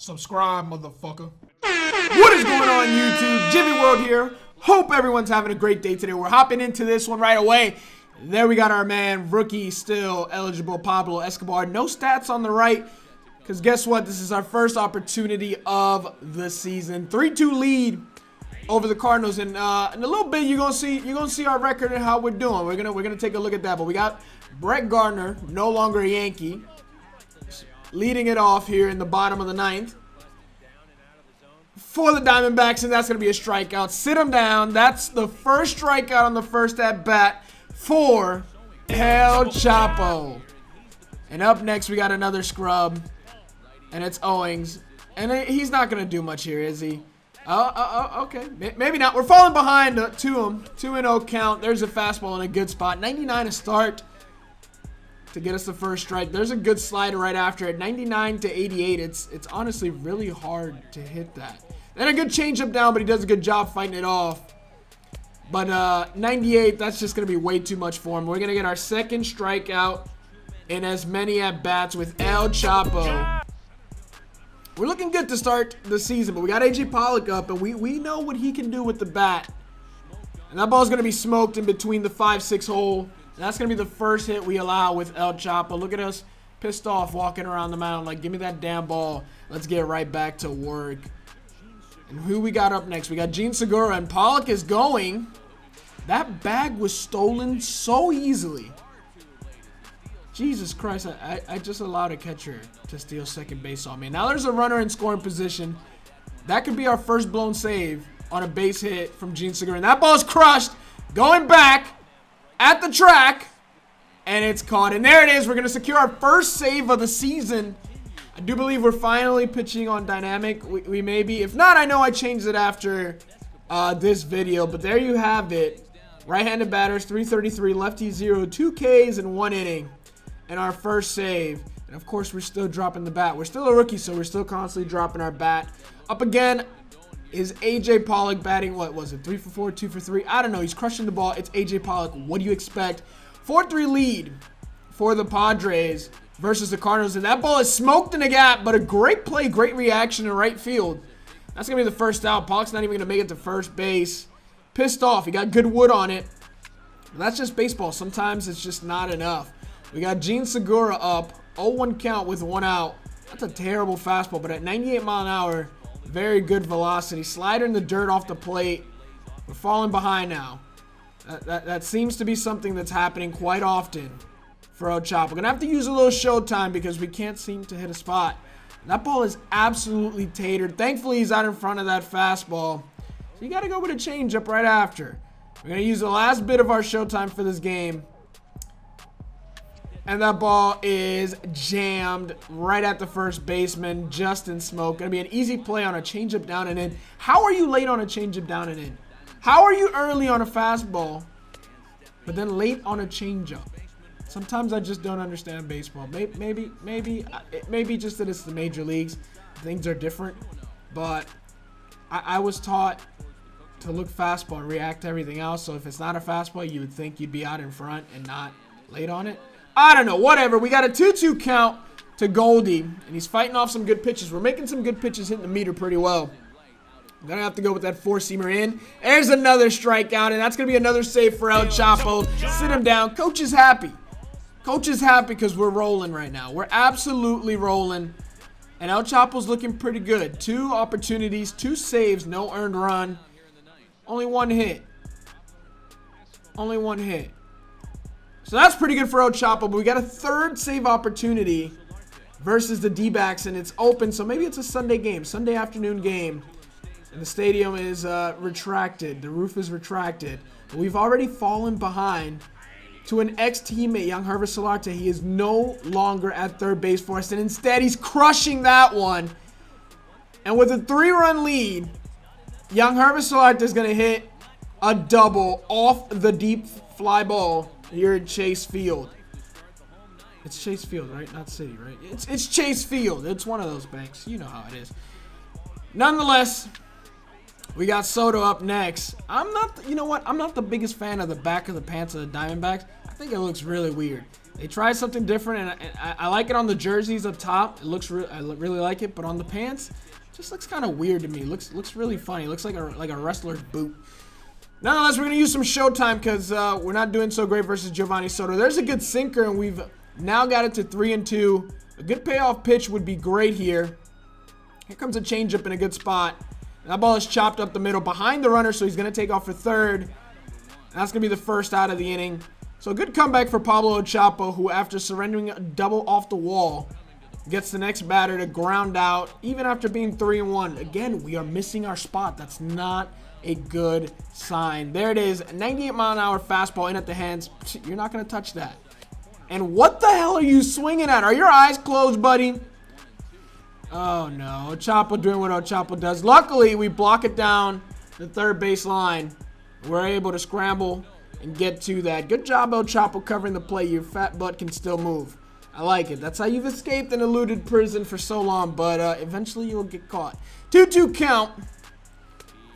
Subscribe, motherfucker. What is going on, YouTube? Gyvi World here. Hope everyone's having a great day today. We're hopping into this one right away. There we got our man, rookie still eligible, Pablo Escobar. No stats on the right, because guess what? This is our first opportunity of the season. 3-2 lead over the Cardinals, and in a little bit you're gonna see our record and how we're doing. We're gonna take a look at that. But we got Brett Gardner, no longer a Yankee, leading it off here in the bottom of the ninth for the Diamondbacks, and that's going to be a strikeout. Sit him down. That's the first strikeout on the first at-bat for El Chapo. And up next, we got another scrub, and it's Owings. And he's not going to do much here, is he? Okay. Maybe not. We're falling behind to him. 2-0 count. There's a fastball in a good spot. 99 to start to get us the first strike. There's a good slider right after it. 99 to 88. It's honestly really hard to hit that. Then a good changeup down, but he does a good job fighting it off. But 98, that's just going to be way too much for him. We're going to get our second strikeout in as many at-bats with El Chapo. We're looking good to start the season, but we got AJ Pollock up, and we know what he can do with the bat. And that ball's going to be smoked in between the 5-6 hole. And that's going to be the first hit we allow with El Chapo. Look at us pissed off walking around the mound like, give me that damn ball. Let's get right back to work. And who we got up next? We got Jean Segura, and Pollock is going. That bag was stolen so easily. Jesus Christ, I just allowed a catcher to steal second base on me. Now there's a runner in scoring position. That could be our first blown save on a base hit from Jean Segura. And that ball's crushed, going back at the track, and it's caught. And there it is. We're going to secure our first save of the season. I do believe we're finally pitching on dynamic. We may be. If not, I know I changed it after this video. But there you have it. Right-handed batters, 333, lefty 0, 2 Ks in 1 inning. And our first save. And of course, we're still dropping the bat. We're still a rookie, so we're still constantly dropping our bat. Up again is AJ Pollock batting, what was it, 3 for 4, 2 for 3? I don't know. He's crushing the ball. It's AJ Pollock. What do you expect? 4-3 lead for the Padres versus the Cardinals. And that ball is smoked in the gap, but a great play, great reaction in right field. That's going to be the first out. Pollock's not even going to make it to first base. Pissed off. He got good wood on it. But that's just baseball. Sometimes it's just not enough. We got Jean Segura up. 0-1 count with 1 out. That's a terrible fastball, but at 98 mile an hour, very good velocity. Slider in the dirt off the plate. We're falling behind now. That seems to be something that's happening quite often for El Chapo. We're going to have to use a little showtime because we can't seem to hit a spot. That ball is absolutely tatered. Thankfully, he's out in front of that fastball. So you got to go with a changeup right after. We're going to use the last bit of our showtime for this game. And that ball is jammed right at the first baseman, Justin Smoke. Going to be an easy play on a changeup down and in. How are you late on a changeup down and in? How are you early on a fastball, but then late on a changeup? Sometimes I just don't understand baseball. Maybe just that it's the major leagues. Things are different. But I was taught to look fastball and react to everything else. So if it's not a fastball, you would think you'd be out in front and not late on it. I don't know. Whatever. We got a 2-2 count to Goldie. And he's fighting off some good pitches. We're making some good pitches, hitting the meter pretty well. I'm going to have to go with that four-seamer in. There's another strikeout. And that's going to be another save for El Chapo. Sit him down. Coach is happy. Coach is happy because we're rolling right now. We're absolutely rolling. And El Chapo's looking pretty good. 2 opportunities, 2 saves, no earned run. Only 1 hit. Only 1 hit. So that's pretty good for El Chapo. But we got a 3rd save opportunity versus the D-backs. And it's open. So maybe it's a Sunday game. Sunday afternoon game. And the stadium is retracted. The roof is retracted. But we've already fallen behind to an ex-teammate, Young Hervis Solarte. He is no longer at third base for us. And instead, he's crushing that one. And with a 3-run lead, Young Hervis Solarte is going to hit a double off the deep fly ball here at Chase Field. It's Chase Field, right? Not City, right? It's Chase Field. It's one of those banks. You know how it is. Nonetheless, we got Soto up next. You know what? I'm not the biggest fan of the back of the pants of the Diamondbacks. I think it looks really weird. They tried something different, and I like it on the jerseys up top. It looks I really like it, but on the pants, it just looks kind of weird to me. Looks really funny. It looks like a wrestler's boot. Nonetheless, we're gonna use some showtime because we're not doing so great versus Giovanni Soto. There's a good sinker, and we've now got it to 3-2. A good payoff pitch would be great here. Here comes a changeup in a good spot. And that ball is chopped up the middle behind the runner, so he's gonna take off for third. And that's gonna be the first out of the inning. So a good comeback for Pablo El Chapo, who after surrendering a double off the wall, gets the next batter to ground out, even after being 3-1. Again, we are missing our spot. That's not a good sign. There it is, 98-mile-an-hour fastball in at the hands. You're not going to touch that. And what the hell are you swinging at? Are your eyes closed, buddy? Oh, no. El Chapo doing what El Chapo does. Luckily, we block it down the third base line. We're able to scramble and get to that. Good job, El Chapo, covering the play. Your fat butt can still move. I like it. That's how you've escaped and eluded prison for so long, but eventually you'll get caught. 2-2 count.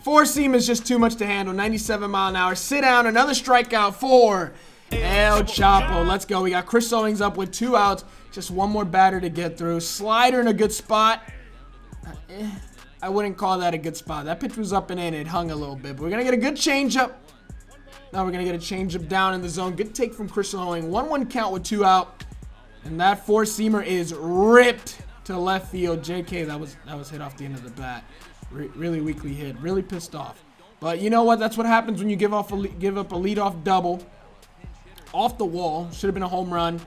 Four seam is just too much to handle. 97-mile-an-hour. Sit down. Another strikeout for El Chapo. Let's go. We got Chris Owings up with 2 outs. Just one more batter to get through. Slider in a good spot. I wouldn't call that a good spot. That pitch was up and in. It hung a little bit, but we're going to get a good changeup. Now we're going to get a changeup down in the zone. Good take from Chris Owings. 1-1 count with 2 out. And that four-seamer is ripped to left field. JK, that was hit off the end of the bat. Really weakly hit. Really pissed off. But you know what? That's what happens when you give up a leadoff double off the wall. Should have been a home run.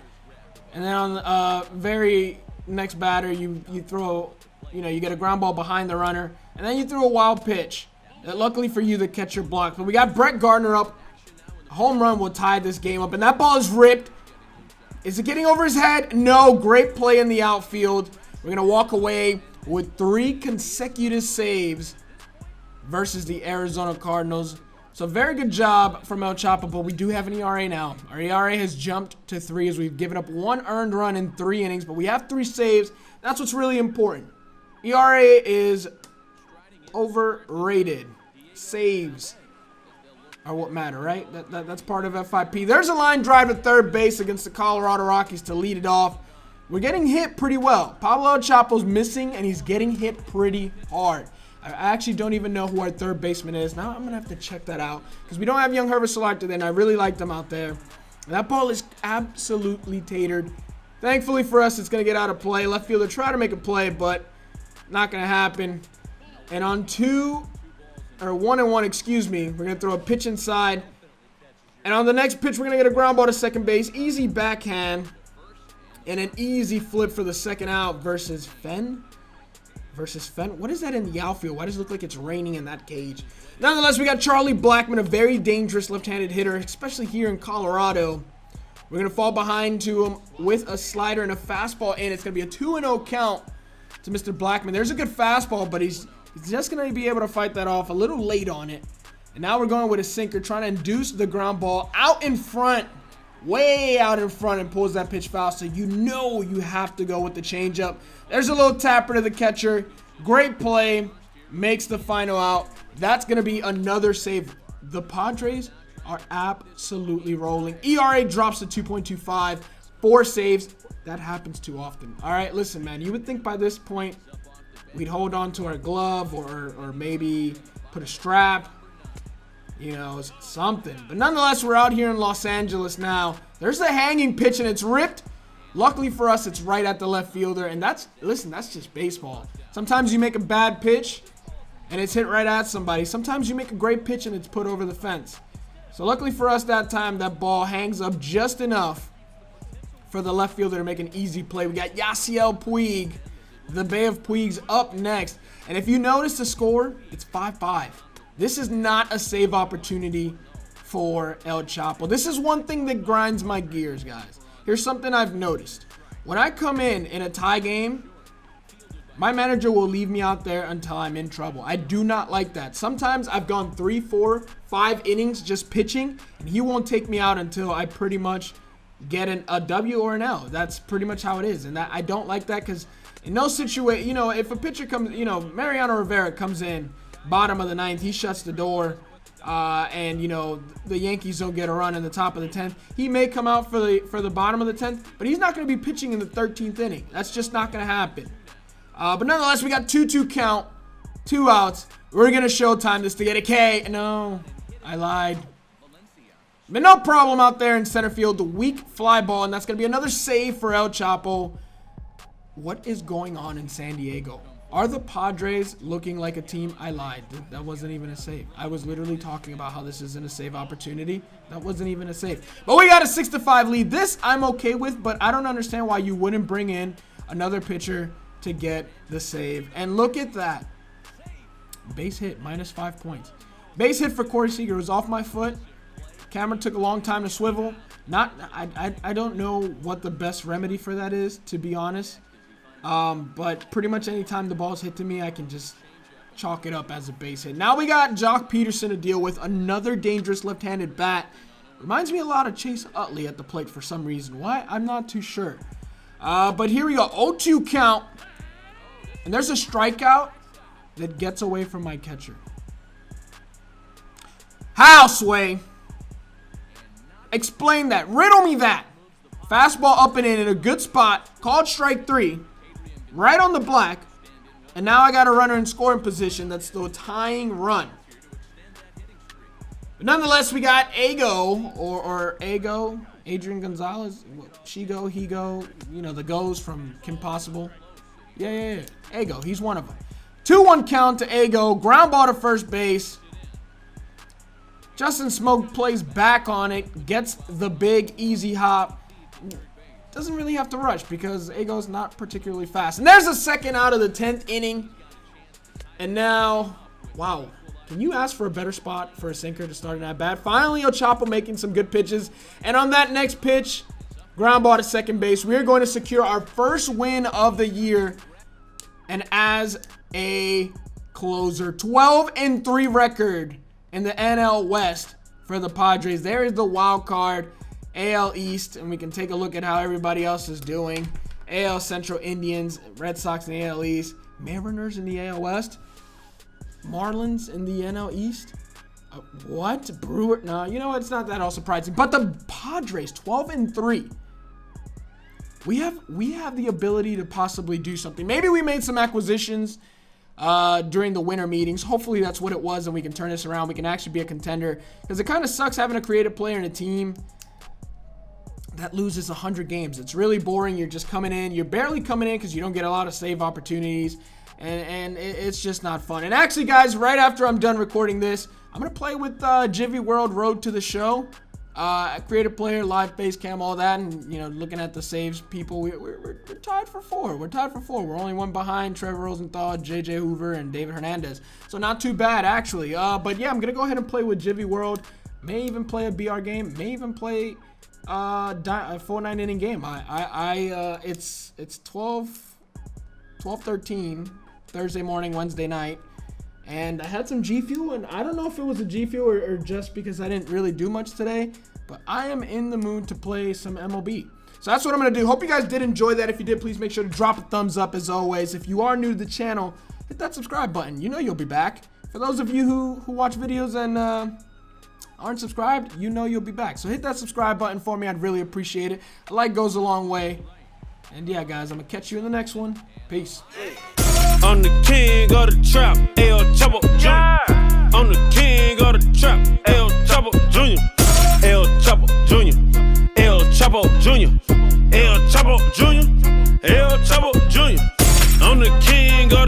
And then on the very next batter, you throw, you get a ground ball behind the runner. And then you throw a wild pitch. Luckily for you, the catcher blocked. But we got Brett Gardner up. A home run will tie this game up. And that ball is ripped. Is it getting over his head? No. Great play in the outfield. We're going to walk away with 3 consecutive saves versus the Arizona Cardinals. So very good job from El Chapo, but we do have an ERA now. Our ERA has jumped to 3 as we've given up 1 earned run in 3 innings, but we have 3 saves. That's what's really important. ERA is overrated. Saves are what matter, right? That's part of FIP. There's a line drive to third base against the Colorado Rockies to lead it off. We're getting hit pretty well. Pablo El Chapo's missing, and he's getting hit pretty hard. I actually don't even know who our third baseman is. Now I'm going to have to check that out because we don't have young Herbert Solarte then. I really liked him out there. And that ball is absolutely tatered. Thankfully for us, it's going to get out of play. Left fielder try to make a play, but not going to happen. And on 1-1, excuse me, we're going to throw a pitch inside. And on the next pitch, we're going to get a ground ball to second base. Easy backhand. And an easy flip for the second out versus Fenn. What is that in the outfield? Why does it look like it's raining in that cage? Nonetheless, we got Charlie Blackmon, a very dangerous left-handed hitter, especially here in Colorado. We're going to fall behind to him with a slider and a fastball, and it's going to be a 2-0 count to Mr. Blackmon. There's a good fastball, but he's just going to be able to fight that off a little late on it. And now we're going with a sinker, trying to induce the ground ball out in front. Way out in front, and pulls that pitch foul, so you know you have to go with the changeup. There's a little tapper to the catcher. Great play. Makes the final out. That's going to be another save. The Padres are absolutely rolling. ERA drops to 2.25. 4 saves. That happens too often. All right, listen, man. You would think by this point we'd hold on to our glove or maybe put a strap. Something. But nonetheless, we're out here in Los Angeles now. There's the hanging pitch, and it's ripped. Luckily for us, it's right at the left fielder. And that's just baseball. Sometimes you make a bad pitch, and it's hit right at somebody. Sometimes you make a great pitch, and it's put over the fence. So luckily for us that time, that ball hangs up just enough for the left fielder to make an easy play. We got Yasiel Puig, the Bay of Puigs, up next. And if you notice the score, it's 5-5. This is not a save opportunity for El Chapo. This is one thing that grinds my gears, guys. Here's something I've noticed. When I come in a tie game, my manager will leave me out there until I'm in trouble. I do not like that. Sometimes I've gone 3, 4, 5 innings just pitching, and he won't take me out until I pretty much get a W or an L. That's pretty much how it is. And I don't like that because in no situation, if a pitcher comes, Mariano Rivera comes in, bottom of the 9th, he shuts the door. and you know the Yankees don't get a run in the top of the 10th, he may come out for the bottom of the 10th, but he's not going to be pitching in the 13th inning. That's just not going to happen. But nonetheless, we got 2-2 count, 2 outs. We're going to showtime this to get a K. No, I lied. But no problem out there in center field. The weak fly ball, and that's going to be another save for El Chapo. What is going on in San Diego? Are the Padres looking like a team? I lied. That wasn't even a save. I was literally talking about how this isn't a save opportunity. That wasn't even a save. But we got a 6-5 lead. This I'm okay with, but I don't understand why you wouldn't bring in another pitcher to get the save. And look at that. Base hit, -5 points. Base hit for Corey Seager was off my foot. Camera took a long time to swivel. I don't know what the best remedy for that is, to be honest. But pretty much anytime the ball's hit to me, I can just chalk it up as a base hit. Now we got Jock Peterson to deal with, another dangerous left-handed bat. Reminds me a lot of Chase Utley at the plate for some reason. Why? I'm not too sure. But here we go, 0-2 count. And there's a strikeout that gets away from my catcher. How, Sway? Explain that. Riddle me that. Fastball up and in a good spot. Called strike 3. Right on the black. And now I got a runner in scoring position. That's the tying run. But nonetheless, we got Ago or Ago. Adrian Gonzalez. She go, he go. You know, the goes from Kim Possible. Yeah. Ago. He's one of them. 2-1 count to Ago. Ground ball to first base. Justin Smoke plays back on it, gets the big easy hop. Doesn't really have to rush because Ago's not particularly fast. And there's a second out of the 10th inning. And now, wow, can you ask for a better spot for a sinker to start an at-bat? Finally, El Chapo making some good pitches. And on that next pitch, ground ball to second base. We're going to secure our first win of the year. And as a closer, 12-3 record in the NL West for the Padres. There is the wild card, AL East, and we can take a look at how everybody else is doing. AL Central, Indians, Red Sox in the AL East, Mariners in the AL West, Marlins in the NL East. What? Brewer? No, you know what? It's not that all surprising. But the Padres, 12-3. We have the ability to possibly do something. Maybe we made some acquisitions during the winter meetings. Hopefully that's what it was, and we can turn this around. We can actually be a contender, because it kind of sucks having a creative player in a team that loses 100 games. It's really boring. You're just coming in. You're barely coming in because you don't get a lot of save opportunities, and it's just not fun. And actually, guys, right after I'm done recording this, I'm going to play with Gyvi World Road to the Show. Creative player, live base cam, all that, and you know, looking at the saves, people, we're tied for 4. We're tied for 4. We're only one behind Trevor Rosenthal, JJ Hoover, and David Hernandez. So not too bad, actually. But yeah, I'm gonna go ahead and play with Gyvi World. May even play a BR game. May even play a full 9-inning game. It's 12:13 Thursday morning, Wednesday night. And I had some G Fuel, and I don't know if it was a G Fuel or just because I didn't really do much today, but I am in the mood to play some MLB. So that's what I'm going to do. Hope you guys did enjoy that. If you did, please make sure to drop a thumbs up as always. If you are new to the channel, hit that subscribe button. You know you'll be back. For those of you who watch videos and aren't subscribed, you know you'll be back. So hit that subscribe button for me. I'd really appreciate it. A like goes a long way. And yeah, guys, I'm going to catch you in the next one. Peace. I'm the king of the trap, El Chapo Jr. I'm the king of the trap, El Chapo Jr. El Chapo Jr. El Chapo Jr. El Chapo Jr. El Chapo Jr. I'm the king of